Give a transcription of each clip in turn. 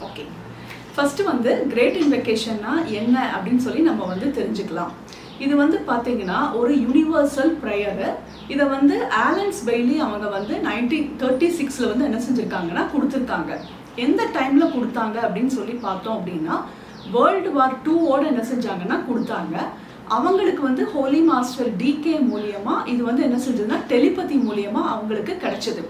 Okay, first வந்து great இன்வெகேஷன்னா என்ன அப்படின்னு சொல்லி நம்ம வந்து தெரிஞ்சுக்கலாம். இது வந்து பார்த்தீங்கன்னா ஒரு யூனிவர்சல் ப்ரேயரு. இதை வந்து ஆலன்ஸ் பெய்லி அவங்க வந்து 1936 வந்து என்ன செஞ்சுருக்காங்கன்னா கொடுத்துருக்காங்க. எந்த டைமில் கொடுத்தாங்க அப்படின்னு சொல்லி பார்த்தோம் அப்படின்னா வேர்ல்டு வார் 2 என்ன செஞ்சாங்கன்னா கொடுத்தாங்க. அவங்களுக்கு வந்து ஹோலி மாஸ்டர் டிகே மூலியமாக இது வந்து என்ன செஞ்சதுன்னா டெலிபதி மூலியமாக அவங்களுக்கு கிடைச்சது.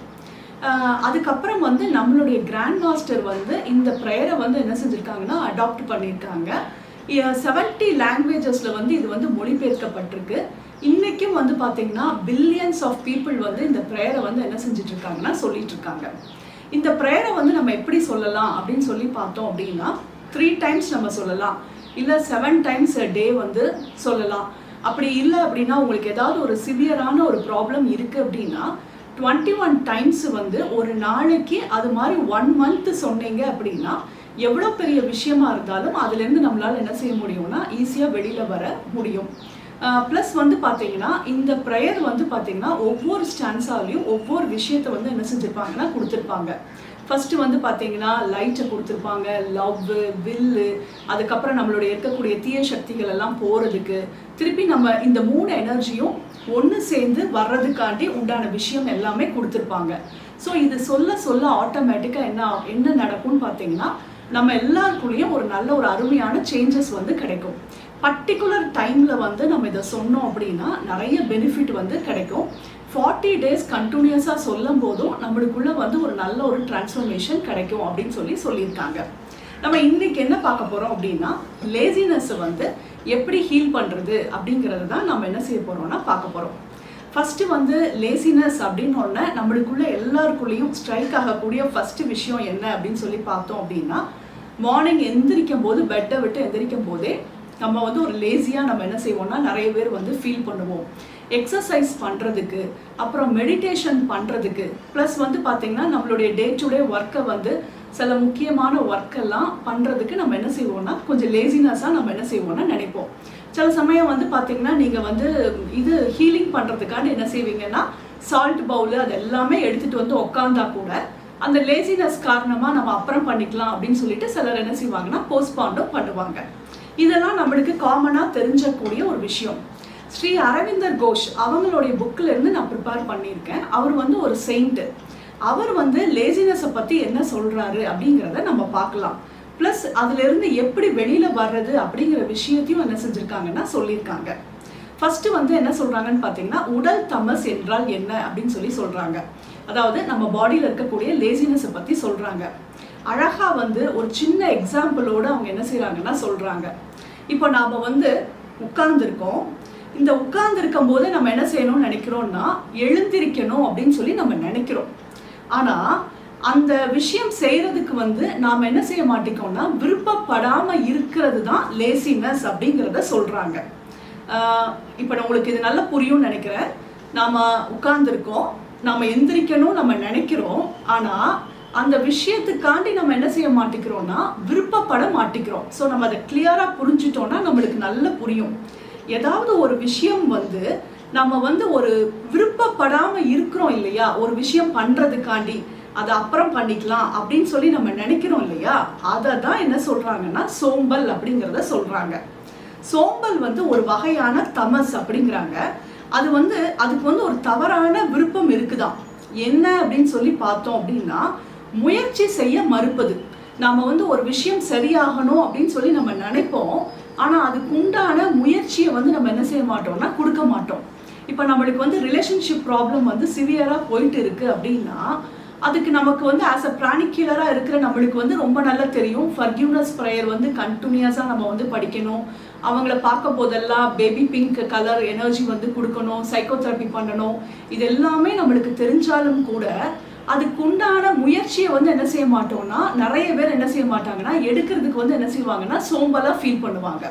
அதுக்கப்புறம் வந்து நம்மளுடைய கிராண்ட் மாஸ்டர் வந்து இந்த ப்ரேயரை வந்து என்ன செஞ்சுருக்காங்கன்னா அடாப்ட் பண்ணியிருக்காங்க. 70 லாங்குவேஜஸில் வந்து இது வந்து மொழிபெயர்க்கப்பட்டிருக்கு. இன்றைக்கும் வந்து பார்த்தீங்கன்னா பில்லியன்ஸ் ஆஃப் பீப்புள் வந்து இந்த ப்ரேயரை வந்து என்ன செஞ்சுட்டு இருக்காங்கன்னா சொல்லிட்டு இருக்காங்க. இந்த ப்ரேயரை வந்து நம்ம எப்படி சொல்லலாம் அப்படின்னு சொல்லி பார்த்தோம் அப்படின்னா 3 டைம்ஸ் நம்ம சொல்லலாம், இல்லை 7 டைம்ஸ் a day வந்து சொல்லலாம். அப்படி இல்லை அப்படின்னா உங்களுக்கு ஏதாவது ஒரு சிவியரான ஒரு ப்ராப்ளம் இருக்குது அப்படின்னா 21 டைம்ஸ் வந்து ஒரு நாளைக்கு அது மாதிரி 1 மந்த் சொன்னீங்க அப்படின்னா எவ்வளோ பெரிய விஷயமா இருந்தாலும் அதுலேருந்து நம்மளால் என்ன செய்ய முடியும்னா ஈஸியாக வெளியில் வர முடியும். ப்ளஸ் வந்து பார்த்தீங்கன்னா இந்த ப்ரேயர் வந்து பார்த்தீங்கன்னா ஒவ்வொரு ஸ்டான்ஸாலையும் ஒவ்வொரு விஷயத்தை வந்து என்ன செஞ்சுருப்பாங்கன்னா கொடுத்துருப்பாங்க. ஃபஸ்ட்டு வந்து பார்த்தீங்கன்னா லைட்டை கொடுத்துருப்பாங்க, லவ், வில்லு, அதுக்கப்புறம் நம்மளுடைய இருக்கக்கூடிய தீய சக்திகள் எல்லாம் போகிறதுக்கு, திருப்பி நம்ம இந்த 3 எனர்ஜியும் ஒன்று சேர்ந்து வர்றதுக்காண்டி உண்டான விஷயம் எல்லாமே கொடுத்துருப்பாங்க. ஸோ இது சொல்ல சொல்ல ஆட்டோமேட்டிக்காக என்ன நடக்கும்னு பார்த்தீங்கன்னா நம்ம எல்லாருக்குள்ளேயும் ஒரு நல்ல ஒரு அருமையான சேஞ்சஸ் வந்து கிடைக்கும். பர்டிகுலர் டைமில் வந்து நம்ம இதை சொன்னோம் அப்படின்னா நிறைய பெனிஃபிட் வந்து கிடைக்கும். 40 days கண்டினியூஸாக சொல்லும் போதும் நம்மளுக்குள்ள வந்து ஒரு நல்ல ஒரு டிரான்ஸ்ஃபர்மேஷன் கிடைக்கும் அப்படின்னு சொல்லியிருக்காங்க. நம்ம இன்னைக்கு என்ன பார்க்க போகிறோம் அப்படின்னா லேசினஸை வந்து எப்படி ஹீல் பண்ணுறது அப்படிங்கிறது தான் நம்ம என்ன செய்ய போகிறோம்னா பார்க்க போகிறோம். ஃபஸ்ட்டு வந்து லேசினஸ் அப்படின்னு ஒன்று நம்மளுக்குள்ள எல்லாருக்குள்ளேயும் ஸ்ட்ரைக் ஆகக்கூடிய ஃபஸ்ட்டு விஷயம் என்ன அப்படின்னு சொல்லி பார்த்தோம் அப்படின்னா மார்னிங் எந்திரிக்கும் போது பெட்டை விட்டு எந்திரிக்கும் போதே நம்ம வந்து ஒரு லேசியாக நம்ம என்ன செய்வோம்னா நிறைய பேர் வந்து ஃபீல் பண்ணுவோம். எக்ஸசைஸ் பண்ணுறதுக்கு, அப்புறம் மெடிடேஷன் பண்ணுறதுக்கு, ப்ளஸ் வந்து பார்த்திங்கன்னா நம்மளுடைய டே டு டே ஒர்க்கை வந்து சில முக்கியமான ஒர்க்கெல்லாம் பண்ணுறதுக்கு நம்ம என்ன செய்வோம்னா கொஞ்சம் லேசினஸாக நம்ம என்ன செய்வோம்னா நினைப்போம். சில சமயம் வந்து பார்த்திங்கன்னா நீங்கள் வந்து இது ஹீலிங் பண்ணுறதுக்காண்டி என்ன செய்வீங்கன்னா சால்ட் பவுலு அது எல்லாமே எடுத்துகிட்டு வந்து உட்காந்தா கூட அந்த லேசினஸ் காரணமாக நம்ம அப்புறம் பண்ணிக்கலாம் அப்படின்னு சொல்லிட்டு சிலர் என்ன செய்வாங்கன்னா போஸ்ட்பாண்டும் பண்ணுவாங்க. இதெல்லாம் நம்மளுக்கு காமனாக தெரிஞ்சக்கூடிய ஒரு விஷயம். ஸ்ரீ அரவிந்தர் கோஷ் அவங்களுடைய புக்கில் இருந்து நான் ப்ரிப்பேர் பண்ணியிருக்கேன். அவர் வந்து ஒரு செயின்ட்டு. அவர் வந்து லேசினஸை பற்றி என்ன சொல்கிறாரு அப்படிங்கிறத நம்ம பார்க்கலாம். ப்ளஸ் அதுலேருந்து எப்படி வெளியில் வர்றது அப்படிங்கிற விஷயத்தையும் என்ன செஞ்சுருக்காங்கன்னா சொல்லியிருக்காங்க. ஃபஸ்ட்டு வந்து என்ன சொல்கிறாங்கன்னு பார்த்தீங்கன்னா உடல் தமஸ் என்றால் என்ன அப்படின்னு சொல்கிறாங்க. அதாவது நம்ம பாடியில் இருக்கக்கூடிய லேசினஸை பற்றி சொல்கிறாங்க. அழகாக வந்து ஒரு சின்ன எக்ஸாம்பிளோடு அவங்க என்ன செய்கிறாங்கன்னா சொல்கிறாங்க. இப்போ நாம் வந்து உட்கார்ந்துருக்கோம். இந்த உட்கார்ந்துருக்கும் போது நம்ம என்ன செய்யணும்னு நினைக்கிறோம்னா எழுந்திருக்கணும் அப்படின்னு சொல்லி நம்ம நினைக்கிறோம். ஆனால் அந்த விஷயம் செய்கிறதுக்கு வந்து நாம் என்ன செய்ய மாட்டேங்கோம்னா விருப்பப்படாமல் இருக்கிறது தான் லேசினஸ் அப்படிங்கிறத சொல்கிறாங்க. இப்போ உங்களுக்கு இது நல்லா புரியும்னு நினைக்கிறேன். நாம் உட்கார்ந்துருக்கோம், நாம் எந்திரிக்கணும் நம்ம நினைக்கிறோம். ஆனால் அந்த விஷயத்துக்காண்டி நம்ம என்ன செய்ய மாட்டேங்கிறோம்னா விருப்பப்பட மாட்டேங்கிறோம். ஸோ நம்ம அதை கிளியராக புரிஞ்சிட்டோம்னா நம்மளுக்கு நல்லா புரியும். ஏதாவது ஒரு விஷயம் வந்து நம்ம வந்து ஒரு விருப்பப்படாமல் இருக்கிறோம் இல்லையா, ஒரு விஷயம் பண்ணுறதுக்காண்டி அதை அப்புறம் பண்ணிக்கலாம் அப்படின்னு சொல்லி நம்ம நினைக்கிறோம் இல்லையா, அதை தான் என்ன சொல்கிறாங்கன்னா சோம்பல் அப்படிங்கிறத சொல்கிறாங்க. சோம்பல் வந்து ஒரு வகையான தமஸ் அப்படிங்கிறாங்க. அது வந்து அதுக்கு வந்து ஒரு தவறான விருப்பம் இருக்குதான். என்ன அப்படின்னு சொல்லி பார்த்தோம் அப்படின்னா முயற்சி செய்ய மறுப்பது. நாம் வந்து ஒரு விஷயம் சரியாகணும் அப்படின்னு சொல்லி நம்ம நினைப்போம். ஆனால் அதுக்கு உண்டான முயற்சியை வந்து நம்ம என்ன செய்ய மாட்டோம்னா கொடுக்க மாட்டோம். இப்போ நம்மளுக்கு வந்து ரிலேஷன்ஷிப் ப்ராப்ளம் வந்து சிவியராக போயிட்டு இருக்கு அப்படின்னா அதுக்கு நமக்கு வந்து ஆஸ் அ பிராணிக்குலராக இருக்கிற நம்மளுக்கு வந்து ரொம்ப நல்லா தெரியும். ஃபர்கிவ்னஸ் ப்ரேயர் வந்து கண்டினியூஸாக நம்ம வந்து படிக்கணும். அவங்கள பார்க்க போதெல்லாம் பேபி பிங்க் கலர் எனர்ஜி வந்து கொடுக்கணும், சைக்கோதெரப்பி பண்ணணும். இது எல்லாமே நம்மளுக்கு தெரிஞ்சாலும் கூட அதுக்கு உண்டான முயற்சியை வந்து என்ன செய்ய மாட்டோம்னா நிறைய பேர் என்ன செய்ய மாட்டாங்கன்னா எடுக்கிறதுக்கு வந்து என்ன செய்வாங்கன்னா சோம்பலாக ஃபீல் பண்ணுவாங்க.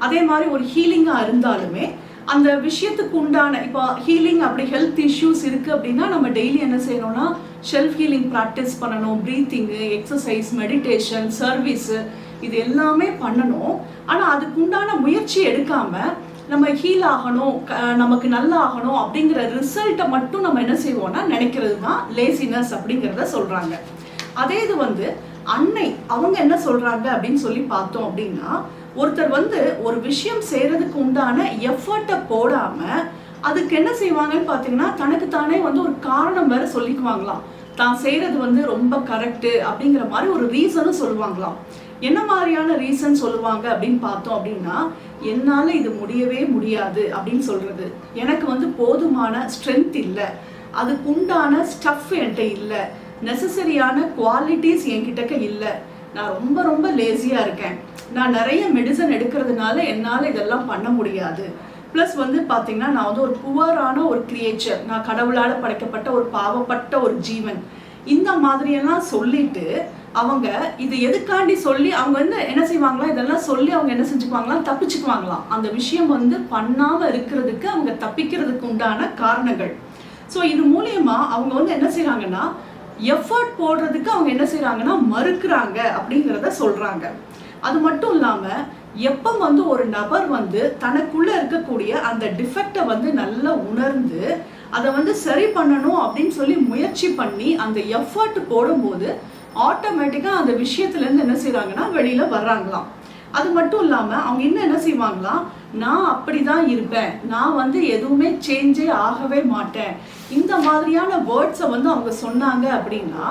அதே மாதிரி ஒரு ஹீலிங்காக இருந்தாலுமே அந்த விஷயத்துக்கு உண்டான இப்போ ஹீலிங் அப்படி ஹெல்த் இஷ்யூஸ் இருக்குது அப்படின்னா நம்ம டெய்லி என்ன செய்யணும்னா செல்ஃப் ஹீலிங் ப்ராக்டிஸ் பண்ணணும். ப்ரீத்திங்கு, எக்ஸசைஸ், மெடிடேஷன், சர்வீஸு இது எல்லாமே பண்ணணும். ஆனால் அதுக்கு உண்டான முயற்சி எடுக்காமல் நம்ம ஹீல் ஆகணும், நமக்கு நல்லா ஆகணும் அப்படிங்கிற ரிசல்ட்டை மட்டும் நம்ம என்ன செய்வோம்னா நினைக்கிறது தான் லேசினஸ் அப்படிங்கிறத சொல்கிறாங்க. அதே இது வந்து அன்னை அவங்க என்ன சொல்றாங்க அப்படின்னு சொல்லி பார்த்தோம் அப்படின்னா, ஒருத்தர் வந்து ஒரு விஷயம் செய்யறதுக்கு உண்டான எஃபர்ட்டை போடாம அதுக்கு என்ன செய்வாங்கன்னு பார்த்தீங்கன்னா, தனக்கு தானே வந்து ஒரு காரணம் வேற சொல்லிக்குவாங்களாம். தான் செய்யறது வந்து ரொம்ப கரெக்டு அப்படிங்கிற மாதிரி ஒரு ரீசனும் சொல்லுவாங்களாம். என்ன மாதிரியான ரீசன் சொல்லுவாங்க அப்படின்னு பார்த்தோம் அப்படின்னா, என்னால் இது முடியவே முடியாது அப்படின்னு சொல்றது, எனக்கு வந்து போதுமான ஸ்ட்ரென்த் இல்லை, அதுக்கு உண்டான ஸ்டஃப் என்கிட்ட இல்லை, நெசசரியான குவாலிட்டிஸ் என்கிட்ட இல்லை, நான் ரொம்ப ரொம்ப லேசியாக இருக்கேன், நான் நிறைய மெடிசன் எடுக்கிறதுனால என்னால் இதெல்லாம் பண்ண முடியாது, ப்ளஸ் வந்து பார்த்தீங்கன்னா நான் வந்து ஒரு புவரான ஒரு கிரியேச்சர், நான் கடவுளால் படைக்கப்பட்ட ஒரு பாவப்பட்ட ஒரு ஜீவன், இந்த மாதிரியெல்லாம் சொல்லிட்டு அவங்க இது எதுக்காண்டி சொல்லி அவங்க வந்து என்ன செய்வாங்களா, இதெல்லாம் சொல்லி அவங்க என்ன செஞ்சுக்குவாங்களாம், தப்பிச்சுக்குவாங்களாம். அந்த விஷயம் வந்து பண்ணாமல் இருக்கிறதுக்கு அவங்க தப்பிக்கிறதுக்கு உண்டான காரணங்கள். ஸோ இது மூலியமா அவங்க வந்து என்ன செய்கிறாங்கன்னா, எஃபர்ட் போடுறதுக்கு அவங்க என்ன செய்கிறாங்கன்னா மறுக்கிறாங்க அப்படிங்கிறத சொல்கிறாங்க. அது மட்டும் இல்லாமல் எப்போ வந்து ஒரு நபர் வந்து தனக்குள்ளே இருக்கக்கூடிய அந்த டிஃபெக்டை வந்து நல்லா உணர்ந்து அதை வந்து சரி பண்ணணும் அப்படின்னு சொல்லி முயற்சி பண்ணி அந்த எஃபர்ட் போடும்போது ஆட்டோமேட்டிக்காக அந்த விஷயத்துலேருந்து என்ன செய்கிறாங்கன்னா வெளியில் வர்றாங்களாம். அது மட்டும் இல்லாமல் அவங்க இன்னும் என்ன செய்வாங்களாம், நான் அப்படி தான் இருப்பேன், நான் வந்து எதுவுமே சேஞ்சே ஆகவே மாட்டேன், இந்த மாதிரியான வேர்ட்ஸை வந்து அவங்க சொன்னாங்க அப்படின்னா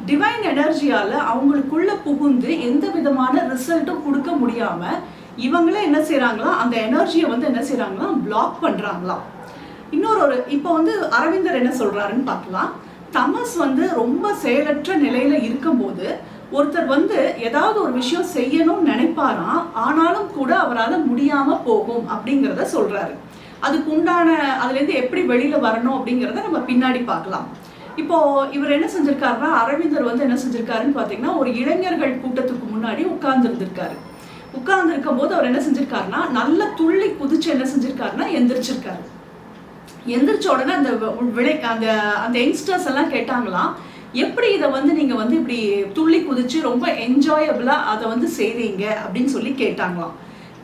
டிவைன் எனர்ஜியால் அவங்களுக்குள்ள புகுந்து எந்த விதமான ரிசல்ட்டும் கொடுக்க முடியாமல் இவங்களே என்ன செய்கிறாங்களா, அந்த எனர்ஜியை வந்து என்ன செய்கிறாங்களா பிளாக் பண்ணுறாங்களாம். இன்னொரு இப்போ வந்து அரவிந்தர் என்ன சொல்கிறாருன்னு பார்க்கலாம். தமஸ் வந்து ரொம்ப செயலற்ற நிலையில் இருக்கும்போது ஒருத்தர் வந்து ஏதாவது ஒரு விஷயம் செய்யணும்னு நினைப்பாராம், ஆனாலும் கூட அவரால் முடியாமல் போகும் அப்படிங்கிறத சொல்கிறாரு. அதுக்கு உண்டான அதுலேருந்து எப்படி வெளியில் வரணும் அப்படிங்கிறத நம்ம பின்னாடி பார்க்கலாம். இப்போ இவர் என்ன செஞ்சிருக்காருன்னா, அரவிந்தர் வந்து என்ன செஞ்சிருக்காருன்னு பார்த்தீங்கன்னா, ஒரு இளைஞர்கள் கூட்டத்துக்கு முன்னாடி உட்கார்ந்துருந்துருக்காரு. உட்கார்ந்துருக்கும் போது அவர் என்ன செஞ்சிருக்காருன்னா, நல்ல துள்ளி குதிச்சு என்ன செஞ்சிருக்காருன்னா எந்திரிச்சிருக்காரு. எந்திரிச்ச உடனே அந்த அந்த அந்த யங்ஸ்டர்ஸ் எல்லாம் கேட்டாங்களாம், எப்படி இதை வந்து நீங்கள் வந்து இப்படி துள்ளி குதிச்சு ரொம்ப என்ஜாயபிளாக அதை வந்து செய்றீங்க அப்படின்னு சொல்லி கேட்டாங்களாம்.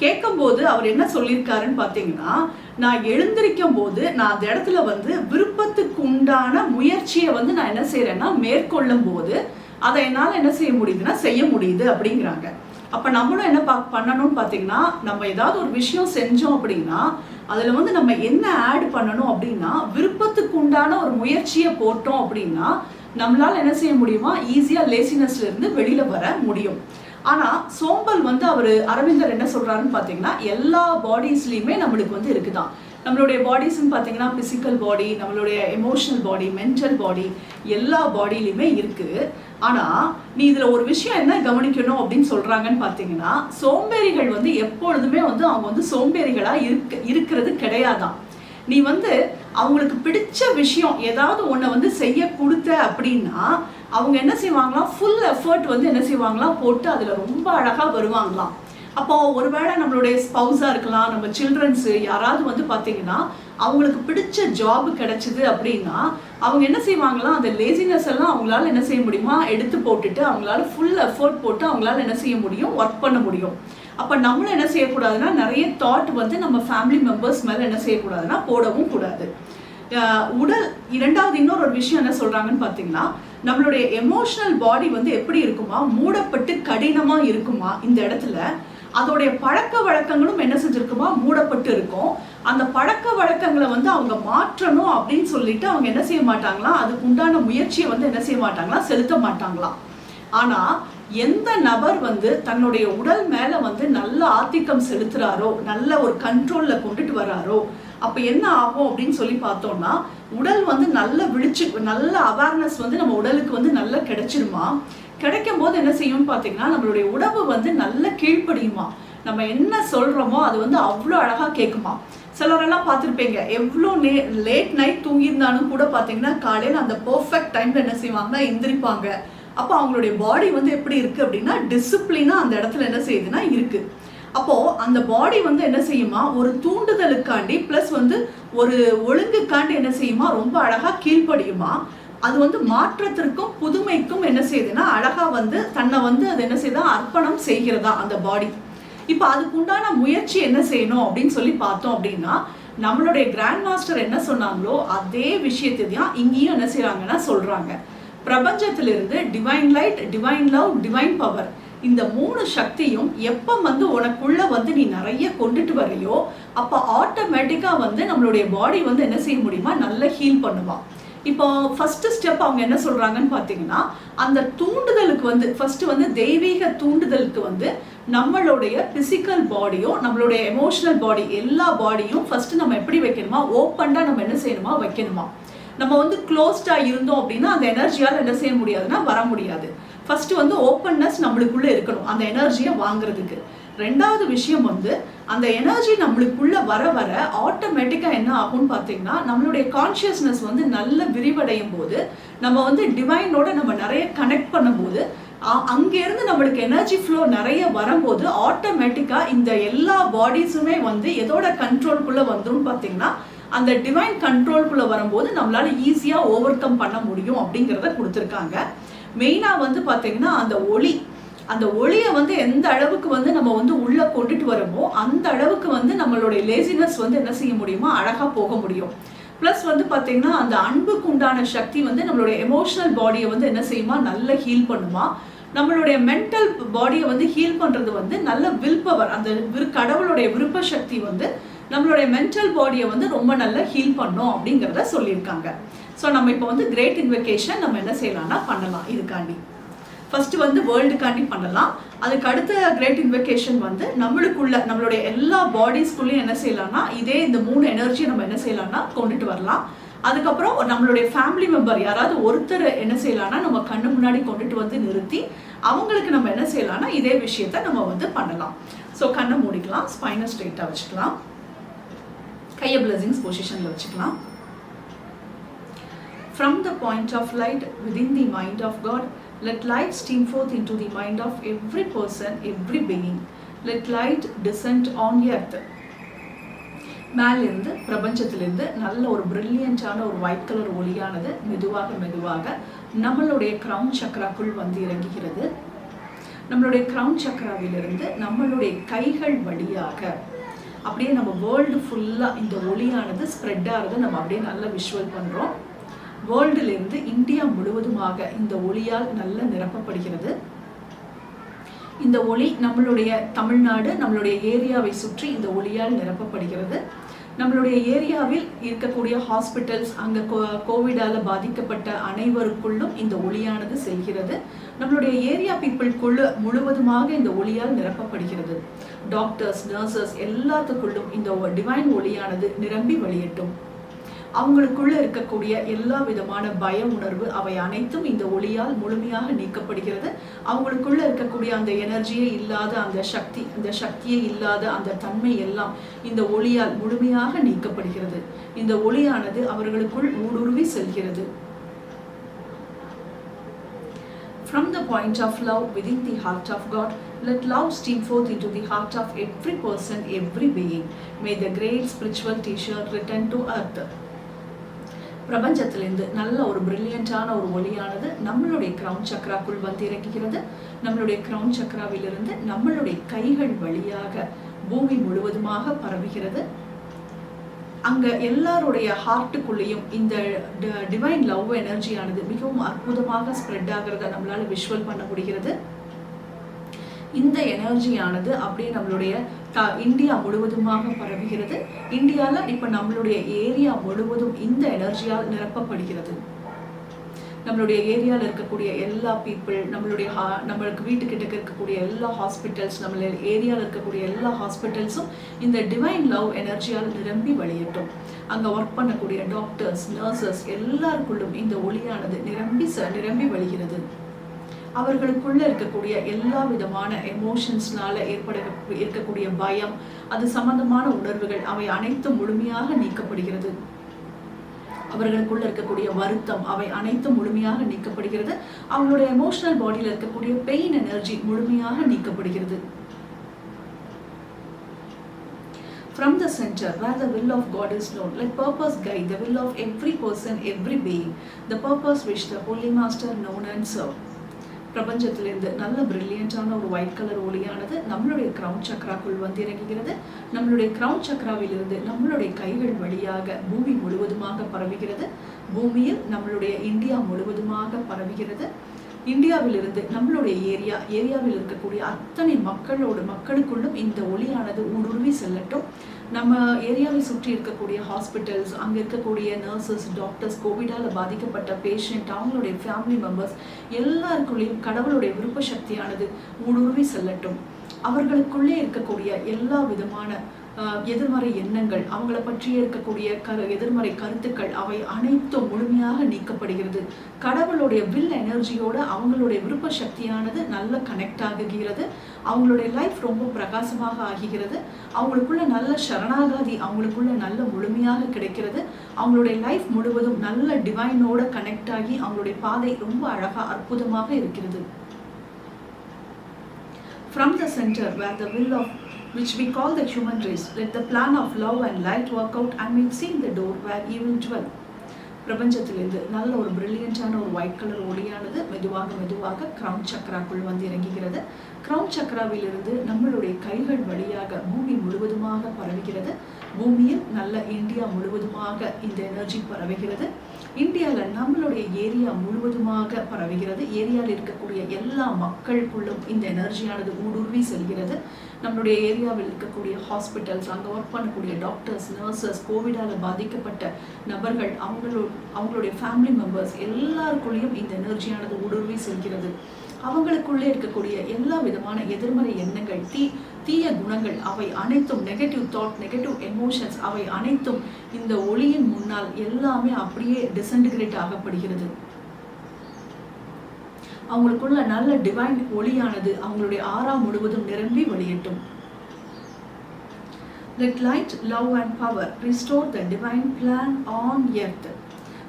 கேட்கும்போது அவர் என்ன சொல்லியிருக்காருன்னு பார்த்தீங்கன்னா, நான் எழுந்திருக்கும் போது நான் அந்த இடத்துல வந்து விருப்பத்துக்கு உண்டான முயற்சியை வந்து நான் என்ன செய்கிறேன்னா மேற்கொள்ளும் போது அதை என்னால் என்ன செய்ய முடியுதுன்னா செய்ய முடியுது அப்படிங்கிறாங்க. அப்போ நம்மளும் என்ன பண்ணணும்னு பார்த்தீங்கன்னா, நம்ம ஏதாவது ஒரு விஷயம் செஞ்சோம் அப்படின்னா அதில் வந்து நம்ம என்ன ஆட் பண்ணணும் அப்படின்னா, விருப்பத்துக்கு உண்டான ஒரு முயற்சியை போட்டோம் அப்படின்னா நம்மளால் என்ன செய்ய முடியுமா, ஈஸியாக லேசினஸ்லேருந்து வெளியில் வர முடியும். ஆனால் சோம்பல் வந்து அரவிந்தர் என்ன சொல்கிறாருன்னு பார்த்தீங்கன்னா, எல்லா பாடிஸ்லேயுமே நம்மளுக்கு வந்து இருக்குதான். நம்மளுடைய பாடிஸ்ன்னு பார்த்தீங்கன்னா ஃபிசிக்கல் பாடி, நம்மளுடைய எமோஷனல் பாடி, மென்டல் பாடி, எல்லா பாடியிலையுமே இருக்குது. ஆனால் நீ இதில் ஒரு விஷயம் என்ன கவனிக்கணும் அப்படின்னு சொல்கிறாங்கன்னு பார்த்தீங்கன்னா, சோம்பேறிகள் வந்து எப்பொழுதுமே வந்து அவங்க வந்து சோம்பேறிகளாக இருக்கிறது கிடையாதான். நீ வந்து அவங்களுக்கு பிடிச்ச விஷயம் ஏதாவது ஒன்றை வந்து செய்ய கொடுத்த அப்படின்னா அவங்க என்ன செய்வாங்களாம், ஃபுல் எஃபர்ட் வந்து என்ன செய்வாங்களாம் போட்டு அதில் ரொம்ப அழகாக வருவாங்களாம். அப்போது ஒருவேளை நம்மளுடைய ஸ்பவுஸாக இருக்கலாம், நம்ம சில்ட்ரன்ஸு யாராவது வந்து பார்த்தீங்கன்னா அவங்களுக்கு பிடிச்ச ஜாப் கிடைச்சிது அப்படின்னா அவங்க என்ன செய்வாங்களாம், அந்த லேசினஸ் எல்லாம் அவங்களால என்ன செய்ய முடியுமா எடுத்து போட்டுட்டு அவங்களால ஃபுல் எஃபர்ட் போட்டு அவங்களால என்ன செய்ய முடியும், ஒர்க் பண்ண முடியும். அப்போ நம்மளும் என்ன செய்யக்கூடாதுன்னா, நிறைய தாட் வந்து நம்ம ஃபேமிலி மெம்பர்ஸ் மேலே என்ன செய்யக்கூடாதுன்னா போடவும் கூடாது. உடல் இரண்டாவது இன்னொரு விஷயம் என்ன சொல்கிறாங்கன்னு பார்த்தீங்கன்னா, நம்மளுடைய எமோஷனல் பாடி வந்து எப்படி இருக்குமா, மூடப்பட்டு கடினமாக இருக்குமா, இந்த இடத்துல அதோடைய பழக்க வழக்கங்களும் என்ன செஞ்சிருக்குமா, மூடப்பட்டு இருக்கும். அந்த பழக்க வழக்கங்களை வந்து அவங்க மாற்றணும் அப்படின்னு சொல்லிட்டு அவங்க என்ன செய்ய மாட்டாங்களா, அதுக்கு உண்டான முயற்சியை வந்து என்ன செய்ய மாட்டாங்களா, செலுத்த மாட்டாங்களாம். ஆனால் எந்த நபர் வந்து தன்னுடைய உடல் மேலே வந்து நல்ல ஆதிக்கம் செலுத்துறாரோ, நல்ல ஒரு கண்ட்ரோலில் கொண்டுட்டு வராரோ, அப்போ என்ன ஆகும் அப்படின்னு சொல்லி பார்த்தோம்னா, உடல் வந்து நல்ல அவேர்னஸ் வந்து நம்ம உடலுக்கு வந்து நல்லா கிடைச்சிருமா. கிடைக்கும் போது என்ன செய்யும்னு பார்த்தீங்கன்னா, நம்மளுடைய உடம்பு வந்து நல்ல கீழ்ப்படியுமா. நம்ம என்ன சொல்கிறோமோ அது வந்து அவ்வளோ அழகாக கேட்குமா. சிலரெல்லாம் பார்த்துருப்பீங்க, எவ்வளோ லேட் நைட் தூங்கியிருந்தாலும் கூட பார்த்தீங்கன்னா காலையில் அந்த பர்ஃபெக்ட் டைமில் என்ன செய்வாங்கன்னா எந்திரிப்பாங்க. அப்போ அவங்களுடைய பாடி வந்து எப்படி இருக்குது அப்படின்னா டிசிப்ளினாக அந்த இடத்துல என்ன செய்யுதுன்னா இருக்குது. அப்போது அந்த பாடி வந்து என்ன செய்யுமா, ஒரு தூண்டுதலுக்காண்டி ப்ளஸ் வந்து ஒரு ஒழுங்குக்காண்டி என்ன செய்யுமா, ரொம்ப அழகாக கீழ்ப்படியுமா. அது வந்து மாற்றத்திற்கும் புதுமைக்கும் என்ன செய்யுதுன்னா அழகாக வந்து தன்னை வந்து அது என்ன செய்யுதா அர்ப்பணம் செய்கிறதா அந்த பாடி. இப்போ அதுக்கு உண்டான முயற்சி என்ன செய்யணும் அப்படின்னு சொல்லி பார்த்தோம் அப்படின்னா, நம்மளுடைய கிராண்ட் மாஸ்டர் என்ன சொன்னாங்களோ அதே விஷயத்தை தான் இங்கேயும் என்ன செய்கிறாங்கன்னா சொல்கிறாங்க. பிரபஞ்சத்திலிருந்து divine light, divine love, divine power, இந்த 3 சக்தியும் எப்ப வந்து உனக்குள்ள வந்து நீ நிறைய கொண்டுட்டு வரையோ அப்ப ஆட்டோமேட்டிக்கா வந்து நம்மளுடைய பாடி வந்து என்ன செய்ய முடியுமா, நல்ல ஹீல் பண்ணுமா. இப்போ ஃபர்ஸ்ட் ஸ்டெப் அவங்க என்ன சொல்றாங்கன்னு பாத்தீங்கன்னா, அந்த தூண்டுதலுக்கு வந்து ஃபர்ஸ்ட் வந்து தெய்வீக தூண்டுதலுக்கு வந்து நம்மளுடைய பிசிக்கல் பாடியும் நம்மளுடைய எமோஷனல் பாடி எல்லா பாடியும் ஃபர்ஸ்ட் நம்ம எப்படி வைக்கணுமா, ஓப்பன்டா நம்ம என்ன செய்யணுமா வைக்கணுமா. நம்ம வந்து க்ளோஸ்டா இருந்தோம் அப்படின்னா அந்த எனர்ஜியால் என்ன செய்ய முடியாதுன்னா வர முடியாது. ஃபர்ஸ்ட் வந்து ஓப்பன்னஸ் நம்மளுக்குள்ள இருக்கணும் அந்த எனர்ஜியை வாங்குறதுக்கு. ரெண்டாவது விஷயம் வந்து அந்த எனர்ஜி நம்மளுக்குள்ள வர வர ஆட்டோமேட்டிக்கா என்ன ஆகும்னு பார்த்தீங்கன்னா, நம்மளுடைய கான்சியஸ்னஸ் வந்து நல்ல விரிவடையும் போது நம்ம வந்து டிவைனோட நம்ம நிறைய கனெக்ட் பண்ணும்போது அங்கேருந்து நம்மளுக்கு எனர்ஜி ஃப்ளோ நிறைய வரும்போது ஆட்டோமேட்டிக்கா இந்த எல்லா பாடிஸுமே வந்து எதோட கண்ட்ரோல்குள்ள வந்துடும் பார்த்தீங்கன்னா, அந்த டிவைன் கண்ட்ரோல்குள்ள வரும்போது நம்மளால ஈஸியா ஓவர் கம் பண்ண முடியும் அப்படிங்கிறத கொடுத்துருக்காங்க. மெயினா வந்து பாத்தீங்கன்னா அந்த ஒளியை வந்து எந்த அளவுக்கு வந்து நம்ம வந்து உள்ள கொண்டுட்டு வரமோ அந்த அளவுக்கு வந்து நம்மளுடைய லேசினஸ் வந்து என்ன செய்ய முடியுமா, அழகா போக முடியும். பிளஸ் வந்து பாத்தீங்கன்னா அந்த அன்புக்கு உண்டான சக்தி வந்து நம்மளுடைய எமோஷனல் பாடியை வந்து என்ன செய்யுமா, நல்ல ஹீல் பண்ணுமா. நம்மளுடைய மென்டல் பாடியை வந்து ஹீல் பண்றது வந்து நல்ல வில் பவர், அந்த கடவுளுடைய விருப்ப சக்தி வந்து நம்மளுடைய மென்டல் பாடியை வந்து ரொம்ப நல்லா ஹீல் பண்ணும் அப்படிங்கிறத சொல்லியிருக்காங்க. ஸோ நம்ம இப்போ வந்து கிரேட் இன்வெகேஷன் நம்ம என்ன செய்யலாம்னா பண்ணலாம். இதுக்காண்டி ஃபர்ஸ்ட் வந்து வேர்ல்டுக்காண்டி பண்ணலாம். அதுக்கு அடுத்த கிரேட் இன்வெகேஷன் வந்து நம்மளுடைய எல்லா பாடிஸ்குள்ளேயும் என்ன செய்யலாம்னா இதே இந்த 3 எனர்ஜியை நம்ம என்ன செய்யலாம்னா கொண்டுட்டு வரலாம். அதுக்கப்புறம் நம்மளுடைய ஃபேமிலி மெம்பர் யாராவது ஒருத்தர் என்ன செய்யலாம்னா நம்ம கண்ணு முன்னாடி கொண்டுட்டு வந்து நிறுத்தி அவங்களுக்கு நம்ம என்ன செய்யலாம்னா இதே விஷயத்த நம்ம வந்து பண்ணலாம். ஸோ கண்ணை மூடிக்கலாம், ஸ்பைனை ஸ்ட்ரெயிட்டாக வச்சுக்கலாம், கையை பிளஸிங்ஸ் பொசிஷனில் வச்சுக்கலாம். From the point of light within the mind of God, let light stream forth into the mind of every person, every being. Let light descend on earth. மேலிருந்து பிரபஞ்சத்திலிருந்து நல்ல ஒரு பிரில்லியண்டான ஒரு ஒயிட் கலர் ஒளியானது மெதுவாக மெதுவாக நம்மளுடைய கிரவுன் சக்கராக்குள் வந்து இறங்குகிறது. நம்மளுடைய கிரவுன் சக்கராவிலிருந்து நம்மளுடைய கைகள் வழியாக அப்படியே நம்ம வேர்ல்டு ஃபுல்லாக இந்த ஒளியானது ஸ்ப்ரெட் ஆகுது. நம்ம அப்படியே நல்லா விஷுவல் பண்ணுறோம். வேர்ல்டிலிருந்து இந்தியா முழுவதுமாக இந்த ஒளியால் நல்ல நிரப்பப்படுகிறது. இந்த ஒளி நம்மளுடைய தமிழ்நாடு நம்மளுடைய ஏரியாவை சுற்றி இந்த ஒளியால் நிரப்பப்படுகிறது. நம்மளுடைய ஏரியாவில் இருக்கக்கூடிய ஹாஸ்பிட்டல்ஸ், அங்கே கோவிடால் பாதிக்கப்பட்ட அனைவருக்குள்ளும் இந்த ஒளியானது செல்கிறது. நம்மளுடைய ஏரியா பீப்புளுக்குள்ள முழுவதுமாக இந்த ஒளியால் நிரப்பப்படுகிறது. டாக்டர்ஸ், நர்சஸ் எல்லாத்துக்குள்ளும் இந்த டிவைன் ஒளியானது நிரம்பி வழியட்டும். அவங்களுக்குள்ள இருக்கக்கூடிய எல்லா விதமான பய உணர்வு அவை அனைத்தும் இந்த ஒளியால் முழுமையாக நீக்கப்படுகிறது. அவங்களுக்குள்ள இருக்கக்கூடிய அந்த எனர்ஜியே இல்லாத அந்த சக்தியே இல்லாத அந்த தன்மை எல்லாம் இந்த ஒளியால் முழுமையாக நீக்கப்படுகிறது. இந்த ஒளியானது அவர்களுக்குள் ஊடுருவி செல்கிறது. From the point of love within the heart of God, let love stream forth into the heart of every person, every being. May the great spiritual teacher return to earth. பிரபஞ்சத்திலிருந்து நல்ல ஒரு பிரில்லியண்டான ஒரு ஒளியானது நம்மளுடைய கிரவுன் சக்கராக்குள் வந்து இறங்குகிறது. நம்மளுடைய crown சக்கராவிலிருந்து நம்மளுடைய கைகள் வழியாக பூமி முழுவதுமாக பரவுகிறது. அங்க எல்லாருடைய ஹார்ட்டுக்குள்ளேயும் இந்த டிவைன் லவ் எனர்ஜியானது மிகவும் அற்புதமாக ஸ்ப்ரெட் ஆகிறத நம்மளால விஷுவல் பண்ண முடிகிறது. இந்த எனர்ஜியானது அப்படியே நம்மளுடைய இந்தியா முழுவதுமாக பரவுகிறது. இந்தியாவில் இப்போ நம்மளுடைய ஏரியா முழுவதும் இந்த எனர்ஜியால் நிரப்பப்படுகிறது. நம்மளுடைய ஏரியாவில் இருக்கக்கூடிய எல்லா பீப்புள், நம்மளுக்கு வீட்டுக்கிட்ட இருக்கக்கூடிய எல்லா ஹாஸ்பிட்டல்ஸ், நம்மளுடைய ஏரியாவில் இருக்கக்கூடிய எல்லா ஹாஸ்பிட்டல்ஸும் இந்த டிவைன் லவ் எனர்ஜியால் நிரம்பி வழியட்டும். அங்கே ஒர்க் பண்ணக்கூடிய டாக்டர்ஸ், நர்சஸ் எல்லாருக்குள்ளும் இந்த ஒளியானது நிரம்பி வழிகிறது. அவர்களுக்குள்ள இருக்கக்கூடிய எல்லா விதமான எமோஷன்ஸ்னால இருக்கக்கூடிய பயம், அது சம்பந்தமான உணர்வுகள் அவை அனைத்தும் முழுமையாக நீக்கப்படுகிறது. அவர்களுக்குள்ள இருக்கக்கூடிய வருத்தம் அவை அனைத்தும் முழுமையாக நீக்கப்படுகிறது. அவங்களுடைய எமோஷனல் பாடியில் இருக்கக்கூடிய பெயின் எனர்ஜி முழுமையாக நீக்கப்படுகிறது. From the center where the will of God is known, let purpose guide the will of every person, every being, the purpose which the Holy Master known and served. பிரபஞ்சத்திலிருந்து நல்ல பிரில்லியண்டான ஒரு white colour ஒளியானது நம்மளுடைய crown சக்கராக்குள் வந்து இறங்குகிறது. நம்மளுடைய crown சக்கராவிலிருந்து நம்மளுடைய கைகள் வழியாக பூமி முழுவதுமாக பரவுகிறது. பூமியில் நம்மளுடைய இந்தியா முழுவதுமாக பரவுகிறது. இந்தியாவிலிருந்து நம்மளுடைய ஏரியாவில் இருக்கக்கூடிய அத்தனை மக்களுக்குள்ளும் இந்த ஒளியானது ஊடுருவி செல்லட்டும். நம்ம ஏரியாவை சுற்றி இருக்கக்கூடிய ஹாஸ்பிட்டல்ஸ், அங்கே இருக்கக்கூடிய நர்சஸ், டாக்டர்ஸ், கோவிடால் பாதிக்கப்பட்ட பேஷண்ட், அவங்களுடைய ஃபேமிலி மெம்பர்ஸ் எல்லாருக்குள்ளேயும் கடவுளுடைய விருப்ப சக்தியானது ஊடுருவி செல்லட்டும். அவர்களுக்குள்ளே இருக்கக்கூடிய எல்லா விதமான எதிர்மறை எண்ணங்கள், அவங்கள பற்றியே இருக்கக்கூடிய எதிர்மறை கருத்துக்கள், அவை அனைத்தும் முழுமையாக நீக்கப்படுகிறது. கடவுளுடைய வில் எனர்ஜியோட அவங்களுடைய விருப்ப சக்தியானது நல்ல கனெக்ட் ஆகுகிறது. அவங்களுடைய லைஃப் ரொம்ப பிரகாசமாக ஆகிறது. அவங்களுக்குள்ள நல்ல சரணாகாதி அவங்களுக்குள்ள நல்ல முழுமையாக கிடைக்கிறது. அவங்களுடைய லைஃப் முழுவதும் நல்ல டிவைனோட கனெக்ட் ஆகி அவங்களுடைய பாதை ரொம்ப அழகா அற்புதமாக இருக்கிறது. From the center where the will of which we call the human race, let the plan of love and light work out and we'll see the door where evil dwell. பிரபஞ்சத்திலிருந்து நல்ல ஒரு பிரில்லியண்டான ஒரு ஒயிட் கலர் ஒளியானது மெதுவாக crown சக்கராக்குள் வந்து இறங்குகிறது. Crown சக்கராவிலிருந்து நம்மளுடைய கைகள் வழியாக பூமி முழுவதுமாக பரவுகிறது. பூமியில் நல்ல இந்தியா முழுவதுமாக இந்த எனர்ஜி பரவுகிறது. இந்தியாவில் நம்மளுடைய ஏரியா முழுவதுமாக பரவுகிறது. ஏரியாவில் இருக்கக்கூடிய எல்லா மக்களுக்குள்ளும் இந்த எனர்ஜியானது ஊடுருவி செல்கிறது. நம்மளுடைய ஏரியாவில் இருக்கக்கூடிய ஹாஸ்பிட்டல்ஸ், அங்கே ஒர்க் பண்ணக்கூடிய டாக்டர்ஸ், நர்சஸ், கோவிடால் பாதிக்கப்பட்ட நபர்கள், அவங்களுடைய ஃபேமிலி மெம்பர்ஸ் எல்லாருக்குள்ளேயும் இந்த எனர்ஜியானது ஊடுருவி செல்கிறது. அவங்களுக்குள்ளே இருக்கக்கூடிய எல்லா விதமான எதிர்மறை எண்ணங்கள், தீய குணங்கள், அவை அனைத்தும் நெகட்டிவ் தாட், நெகட்டிவ் எமோஷன்ஸ், அவை அனைத்தும் இந்த ஒளியின் முன்னால் எல்லாமே அப்படியே டிசன்டிகிரேட் ஆகப்படுகிறது. அவங்களுக்குள்ள நல்ல டிவைன் ஒளியானது அவங்களுடைய ஆறா முழுவதும் நிரம்பி வெளியட்டும். Let light, love and power restore the divine plan on earth.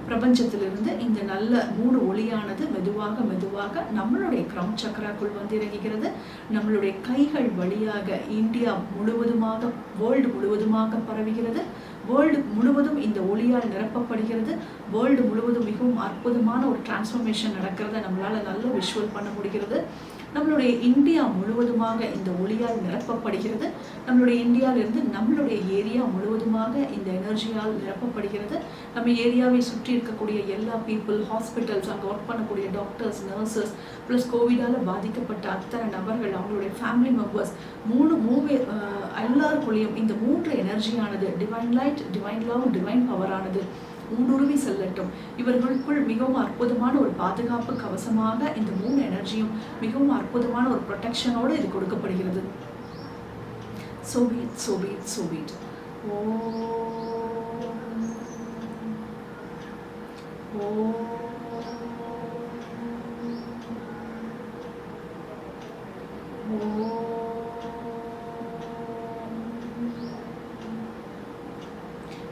பிரபஞ்சத்திலிருந்து இந்த நல்ல மூணு ஒளியானது மெதுவாக நம்மளுடைய கிரவுன் சக்கராக்குள் வந்து இறங்குகிறது. நம்மளுடைய கைகள் வழியாக இந்தியா முழுவதுமாக, வேர்ல்டு முழுவதுமாக பரவுகிறது. வேர்ல்டு முழுவதும் இந்த ஒளியால் நிரப்பப்படுகிறது. வேர்ல்டு முழுவதும் மிகவும் அற்புதமான ஒரு டிரான்ஸ்ஃபர்மேஷன் நடக்கிறத நம்மளால நல்ல விஷுவல் பண்ண முடிகிறது. நம்மளுடைய இந்தியா முழுவதுமாக இந்த ஒளியால் நிரப்பப்படுகிறது. நம்மளுடைய இந்தியாவிலிருந்து நம்மளுடைய ஏரியா முழுவதுமாக இந்த எனர்ஜியால் நிரப்பப்படுகிறது. நம்ம ஏரியாவை சுற்றி இருக்கக்கூடிய எல்லா பீப்புள், ஹாஸ்பிட்டல்ஸ், அங்கே ஒர்க் பண்ணக்கூடிய டாக்டர்ஸ், நர்சஸ், ப்ளஸ் கோவிடால் பாதிக்கப்பட்ட அத்தனை நபர்கள், அவங்களுடைய ஃபேமிலி மெம்பர்ஸ், எல்லாருக்குள்ளேயும் இந்த மூன்று எனர்ஜியானது divine light, divine love, divine பவரானது ஊடுருவி செல்லட்டும். இவர்களுக்குள் மிகவும் அற்புதமான ஒரு பாதுகாப்பு கவசமாக இந்த மூணு எனர்ஜியும் மிகவும் அற்புதமான ஒரு ப்ரொடெக்ஷனோடு இது கொடுக்கப்படுகிறது. சோபீட்.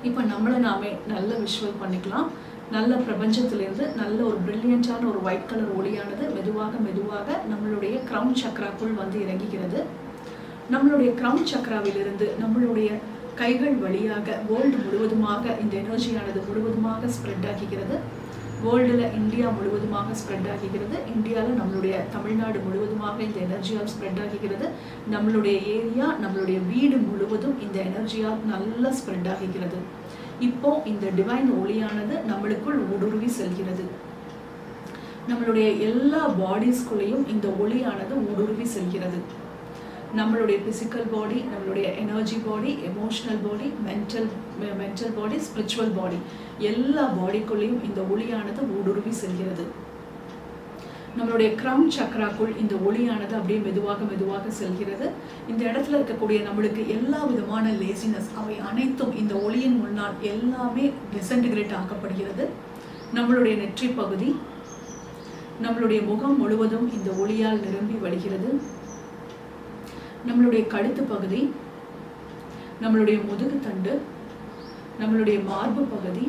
இப்போ நம்மளை நாமே நல்ல விஷுவல் பண்ணிக்கலாம். நல்ல பிரபஞ்சத்திலிருந்து நல்ல ஒரு பிரில்லியண்டான ஒரு ஒயிட் கலர் ஒளியானது மெதுவாக நம்மளுடைய கிரவுன் சக்கராக்குள் வந்து இறங்குகிறது. நம்மளுடைய கிரவுன் சக்கராவிலிருந்து நம்மளுடைய கைகள் வழியாக வேர்ல்டு முழுவதுமாக இந்த எனர்ஜியானது முழுவதுமாக ஸ்ப்ரெட் ஆகிக்கிறது. வேர்ல்டில் இந்தியா முழுவதுமாக ஸ்ப்ரெட் ஆகிக்கிறது. இந்தியாவில் நம்மளுடைய தமிழ்நாடு முழுவதுமாக இந்த எனர்ஜியால் ஸ்ப்ரெட் ஆகிக்கிறது. நம்மளுடைய ஏரியா, நம்மளுடைய வீடு முழுவதும் இந்த எனர்ஜியால் நல்லா ஸ்ப்ரெட் ஆகிக்கிறது. இப்போ இந்த டிவைன் ஒளியானது நம்மளுக்குள் ஊடுருவி செல்கிறது. நம்மளுடைய எல்லா பாடிஸ்குள்ளேயும் இந்த ஒளியானது ஊடுருவி செல்கிறது. நம்மளுடைய பிசிக்கல் பாடி, நம்மளுடைய எனர்ஜி பாடி, எமோஷனல் பாடி, மென்டல் பாடி, ஸ்பிரிச்சுவல் பாடி, எல்லா பாடிக்குள்ளேயும் இந்த ஒளியானது ஊடுருவி செல்கிறது. நம்மளுடைய கிரவுன் சக்கராக்குள் இந்த ஒளியானது அப்படியே மெதுவாக செல்கிறது. இந்த இடத்துல இருக்கக்கூடிய நம்மளுக்கு எல்லா விதமான லேசினஸ், அவை அனைத்தும் இந்த ஒளியின் முன்னால் எல்லாமே டிசன்டிகிரேட் ஆக்கப்படுகிறது. நம்மளுடைய நெற்றி பகுதி, நம்மளுடைய முகம் முழுவதும் இந்த ஒளியால் நிரம்பி வழிகிறது. நம்மளுடைய கழுத்து பகுதி, நம்மளுடைய முதுகு தண்டு, நம்மளுடைய மார்பு பகுதி,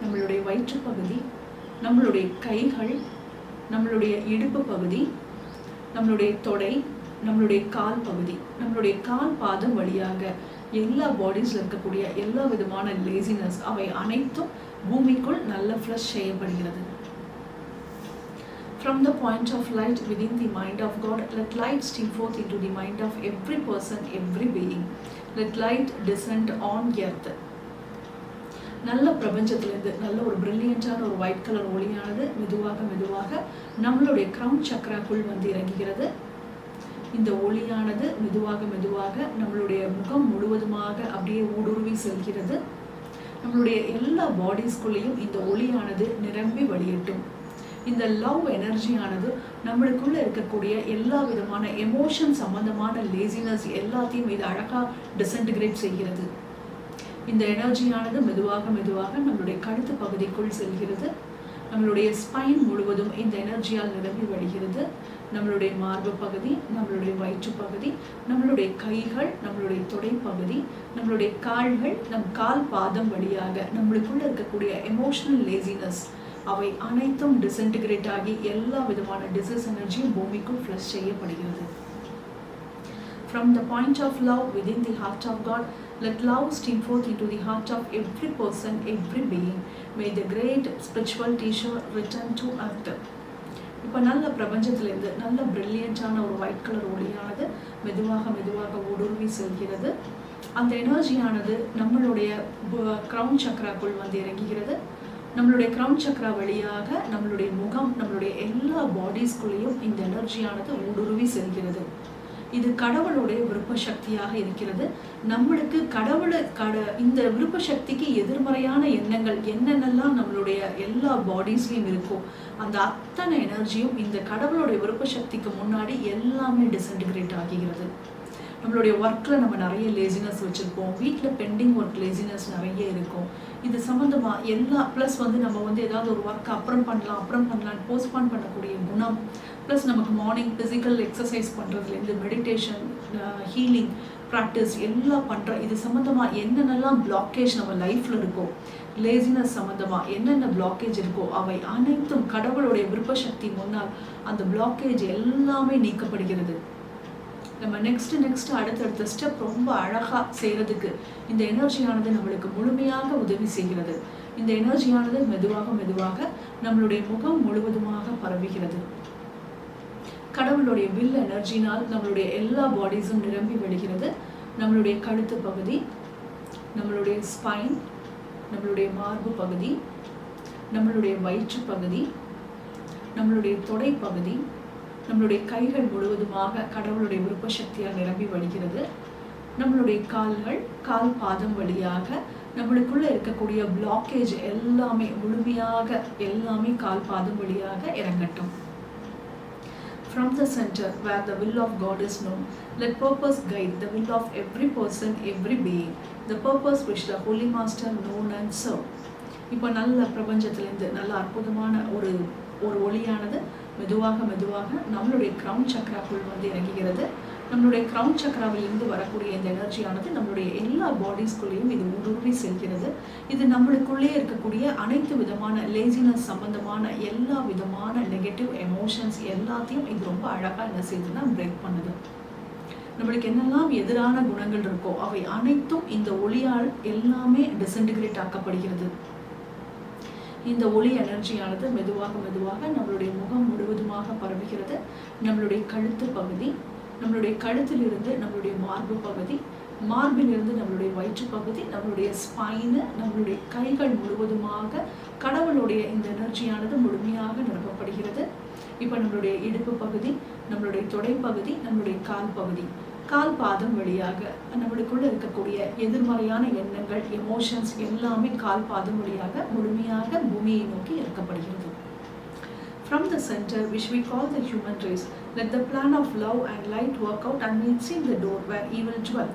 நம்மளுடைய வயிற்று பகுதி, நம்மளுடைய கைகள், நம்மளுடைய இடுப்பு பகுதி, நம்மளுடைய தொடை, நம்மளுடைய கால் பகுதி, நம்மளுடைய கால் பாதம் வழியாக எல்லா பாடிஸில் இருக்கக்கூடிய எல்லா விதமான லேசினஸ், அவை அனைத்தும் பூமிக்குள் நல்ல ஃப்ளஷ் செய்யப்படுகிறது. From the point of light within the mind of God, let light steam forth into the mind of every person, every being. Let light descend on earth. நல்ல பிரபஞ்சத்திலிருந்து நல்ல ஒரு பிரில்லியண்டான ஒரு ஒயிட் கலர் ஒளியானது மெதுவாக மெதுவாக நம்மளுடைய கிரவுன் சக்கராக்குள் வந்து இறங்குகிறது. இந்த ஒளியானது மெதுவாக மெதுவாக நம்மளுடைய முகம் முழுவதுமாக அப்படியே ஊடுருவி செல்கிறது. நம்மளுடைய எல்லா பாடிஸ்குள்ளேயும் இந்த ஒளியானது நிரம்பி வழியட்டும். இந்த லவ் எனர்ஜியானது நம்மளுக்குள்ள இருக்கக்கூடிய எல்லா விதமான எமோஷன் சம்பந்தமான லேசினஸ் எல்லாத்தையும் இது அழகாக டிசன்டிகிரேட் செய்கிறது. இந்த எனர்ஜியானது மெதுவாக மெதுவாக நம்மளுடைய கழுத்து பகுதிக்குள் செல்கிறது. நம்மளுடைய ஸ்பைன் முழுவதும் இந்த எனர்ஜியால் நிரம்பி வழிகிறது. நம்மளுடைய மார்பு பகுதி, நம்மளுடைய வயிற்று பகுதி, நம்மளுடைய கைகள், நம்மளுடைய தொடை பகுதி, நம்மளுடைய கால்கள், நம் கால் பாதம் வழியாக நம்மளுக்குள்ள இருக்கக்கூடிய எமோஷனல் லேசினஸ் அவை அனைத்தும் டிசன்டிகிரேட் ஆகி எல்லா விதமான டிசீஸ் எனர்ஜியும் பூமிக்குள் ஃப்ளஷ் செய்யப்படுகிறது. From the point of love within the heart of God, let love stream forth into the heart of every person, every being. May the great spiritual teacher return to earth. இப்போ நல்ல பிரபஞ்சத்திலிருந்து நல்ல பிரில்லியண்டான ஒரு white colour ஒளியானது மெதுவாக மெதுவாக ஊடுருவி செல்கிறது. அந்த எனர்ஜியானது நம்மளுடைய கிரவுன் சக்கராக்குள் வந்து இறங்குகிறது. நம்மளுடைய கிரவுன் சக்கரா வழியாக நம்மளுடைய முகம், நம்மளுடைய எல்லா பாடிஸ்குள்ளேயும் இந்த எனர்ஜியானது ஊடுருவி செல்கிறது. இது கடவுளுடைய விருப்ப சக்தியாக இருக்கிறது. நம்மளுக்கு இந்த விருப்ப சக்திக்கு எதிர்மறையான எண்ணங்கள் என்னென்னலாம் நம்மளுடைய எல்லா பாடிஸ்லையும் இருக்கோ அந்த அத்தனை எனர்ஜியும் இந்த கடவுளுடைய விருப்ப சக்திக்கு முன்னாடி எல்லாமே டிசன்டிகிரேட் ஆகிறது. நம்மளுடைய ஒர்க்கில் நம்ம நிறைய லேசினஸ் வச்சுருப்போம். வீட்டில் பெண்டிங் ஒர்க் லேசினஸ் நிறைய இருக்கும். இது சம்மந்தமாக எல்லா ப்ளஸ் வந்து நம்ம வந்து ஏதாவது ஒரு ஒர்க் அப்புறம் பண்ணலாம் போஸ்ட்பான் பண்ணக்கூடிய குணம், ப்ளஸ் நமக்கு மார்னிங் ஃபிசிக்கல் எக்ஸசைஸ் பண்ணுறதுலேருந்து மெடிடேஷன், ஹீலிங் ப்ராக்டிஸ் எல்லாம் பண்ணுற இது சம்மந்தமாக என்னென்னலாம் பிளாக்கேஜ் நம்ம லைஃப்பில் இருக்கோ, லேசினஸ் சம்மந்தமாக என்னென்ன பிளாக்கேஜ் இருக்கோ அவை அனைத்தும் கடவுளுடைய விருப்ப சக்தி முன்னால் அந்த பிளாக்கேஜ் எல்லாமே நீக்கப்படுகிறது. நம்ம நெக்ஸ்ட் அடுத்தடுத்த ஸ்டெப் ரொம்ப அழகாக செய்கிறதுக்கு இந்த எனர்ஜியானது நம்மளுக்கு முழுமையாக உதவி செய்கிறது. இந்த எனர்ஜியானது மெதுவாக மெதுவாக நம்மளுடைய முகம் முழுவதுமாக பரவுகிறது. கடவுளுடைய வில் எனர்ஜினால் நம்மளுடைய எல்லா பாடிஸும் நிரம்பி வழிகிறது. நம்மளுடைய கழுத்து பகுதி, நம்மளுடைய ஸ்பைன், நம்மளுடைய மார்பு பகுதி, நம்மளுடைய வயிற்று பகுதி, நம்மளுடைய தொடை பகுதி, நம்மளுடைய கைகள் முழுவதுமாக கடவுளுடைய விருப்ப சக்தியால் நிரம்பி வழிகிறது. நம்மளுடைய கால்கள், கால் பாதம் வழியாக நம்மளுக்குள்ள இருக்கக்கூடிய பிளாக்கேஜ் எல்லாமே முழுமையாக எல்லாமே கால் பாதம் வழியாக இறங்கட்டும். From the center where the will of God is known, let purpose guide the will of every person, every being, the purpose which the Holy Master known and serve. இப்போ நல்ல பிரபஞ்சத்திலிருந்து நல்ல அற்புதமான ஒரு ஒளியானது மெதுவாக மெதுவாக நம்மளுடைய கிரவுன் சக்கராக்குள் வந்து இறங்குகிறது. நம்மளுடைய கிரவுன் சக்கராவிலிருந்து வரக்கூடிய இந்த எனர்ஜியானது நம்மளுடைய எல்லா பாடிஸ்குள்ளேயும் இது ஊடுருவி செல்கிறது. இது நம்மளுக்குள்ளே இருக்கக்கூடிய அனைத்து விதமான லேசினஸ் சம்பந்தமான எல்லா விதமான நெகட்டிவ் எமோஷன்ஸ் எல்லாத்தையும் இது ரொம்ப அழகாக என்ன செய்யுதுன்னா பிரேக் பண்ணுது. நம்மளுக்கு என்னெல்லாம் எதிரான குணங்கள் இருக்கோ அவை அனைத்தும் இந்த ஒளியால் எல்லாமே டிசன்டிகிரேட் ஆக்கப்படுகிறது. இந்த ஒளி எனர்ஜியானது மெதுவாக மெதுவாக நம்மளுடைய முகம் முழுவதுமாக பரவுகிறது. நம்மளுடைய கழுத்து பகுதி, நம்மளுடைய கழுத்திலிருந்து நம்மளுடைய மார்பு பகுதி, மார்பிலிருந்து நம்மளுடைய வயிற்று பகுதி, நம்மளுடைய ஸ்பைனு, நம்மளுடைய கைகள் முழுவதுமாக கடவுளுடைய இந்த எனர்ஜியானது முழுமையாக நிரப்பப்படுகிறது. இப்போ நம்மளுடைய இடுப்பு பகுதி, நம்மளுடைய தொடை பகுதி, நம்மளுடைய கால் பகுதி, கால் பாதம் வழியாக நம்மளுக்குள்ள இருக்கக்கூடிய எதிர்மறையான எண்ணங்கள், எமோஷன்ஸ் எல்லாமே கால் பாதம் வழியாக முழுமையாக பூமியை நோக்கி இறக்கப்படுகிறது. From the center, which we call the human race, let the plan of love and light work out and may seal the door where evil dwell.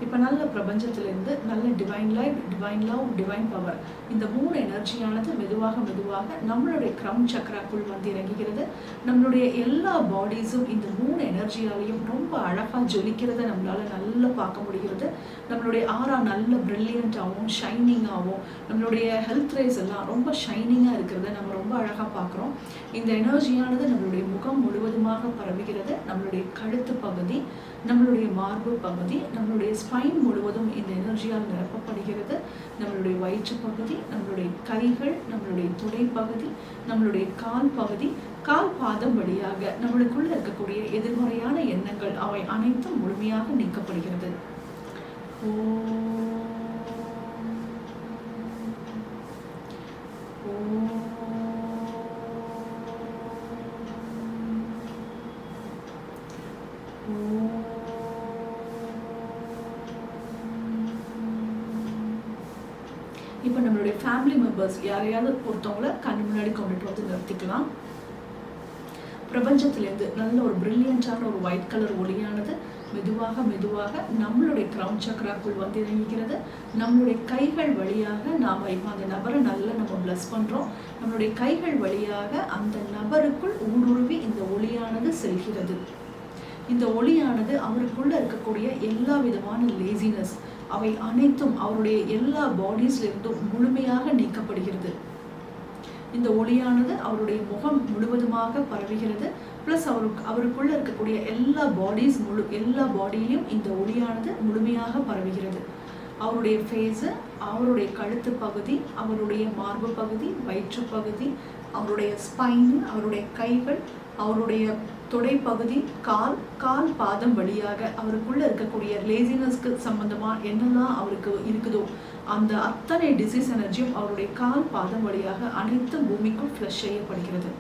இப்போ நல்ல பிரபஞ்சத்திலிருந்து நல்ல divine life, divine love, divine power இந்த மூணு எனர்ஜியானது மெதுவாக மெதுவாக நம்மளுடைய crown சக்கராக்குள் வந்து இறங்குகிறது. நம்மளுடைய எல்லா பாடிஸும் இந்த மூணு எனர்ஜியாலையும் ரொம்ப அழகாக ஜொலிக்கிறத நம்மளால நல்லா பார்க்க முடிகிறது. நம்மளுடைய ஆரா நல்ல பிரில்லியண்ட்டாகவும் ஷைனிங்காகவும், நம்மளுடைய ஹெல்த் ரேஸ் எல்லாம் ரொம்ப ஷைனிங்காக இருக்கிறத நம்ம ரொம்ப அழகாக பார்க்குறோம். இந்த எனர்ஜியானது நம்மளுடைய முகம் முழுவதுமாக பரவுகிறது. நம்மளுடைய கழுத்து பகுதி, நம்மளுடைய மார்பு பகுதி, நம்மளுடைய ஸ்பைன் முழுவதும் இந்த எனர்ஜியால் நிரப்பப்படுகிறது. நம்மளுடைய வயிற்று பகுதி, நம்மளுடைய கைகள், நம்மளுடைய தொடை பகுதி, நம்மளுடைய கால் பகுதி, கால் பாதம் வழியாக நம்மளுக்குள்ள இருக்கக்கூடிய எதிர்மறையான எண்ணங்கள் அவை அனைத்தும் முழுமையாக நீக்கப்படுகிறது. ஓ இப்போ நம்மளுடைய ஃபேமிலி மெம்பர்ஸ் யாரையாவது ஒருத்தவங்கள கண்ணு முன்னாடி கொண்டுட்டு வந்து நிறுத்திக்கலாம். பிரபஞ்சத்திலேருந்து நல்ல ஒரு பிரில்லியண்டான ஒரு ஒயிட் கலர் ஒளியானது மெதுவாக மெதுவாக நம்மளுடைய கிரவுன் சக்கராக்குள் வந்து இறங்குகிறது. நம்மளுடைய கைகள் வழியாக நாம் இப்போ அந்த நபரை நல்லா நம்ம பிளஸ் பண்ணுறோம். நம்மளுடைய கைகள் வழியாக அந்த நபருக்குள் ஊடுருவி இந்த ஒளியானது செல்கிறது. இந்த ஒளியானது அவருக்குள்ள இருக்கக்கூடிய எல்லா விதமான லேசினஸ் அவை அனைத்தும் அவருடைய எல்லா பாடிஸ்லேருந்தும் முழுமையாக நீக்கப்படுகிறது. இந்த ஒளியானது அவருடைய முகம் முழுவதுமாக பரவுகிறது. ப்ளஸ் அவருக்குள்ள இருக்கக்கூடிய எல்லா பாடியிலையும் இந்த ஒளியானது முழுமையாக பரவுகிறது. அவருடைய ஃபேஸு, அவருடைய கழுத்து பகுதி, அவருடைய மார்பு பகுதி, வயிற்று பகுதி, அவருடைய ஸ்பைனு, அவருடைய கைகள், அவருடைய தொடை பகுதி, கால் பாதம் வழியாக அவருக்குள்ள இருக்கக்கூடிய லேசினஸ்க்கு சம்பந்தமா என்னெல்லாம் அவருக்கு இருக்குதோ அந்த அத்தனை டிசீஸ் எனர்ஜியும் அவருடைய கால் பாதம் வழியாக அனைத்தும் பூமிக்குள் ஃப்ளஷ் செய்யப்படுகிறது.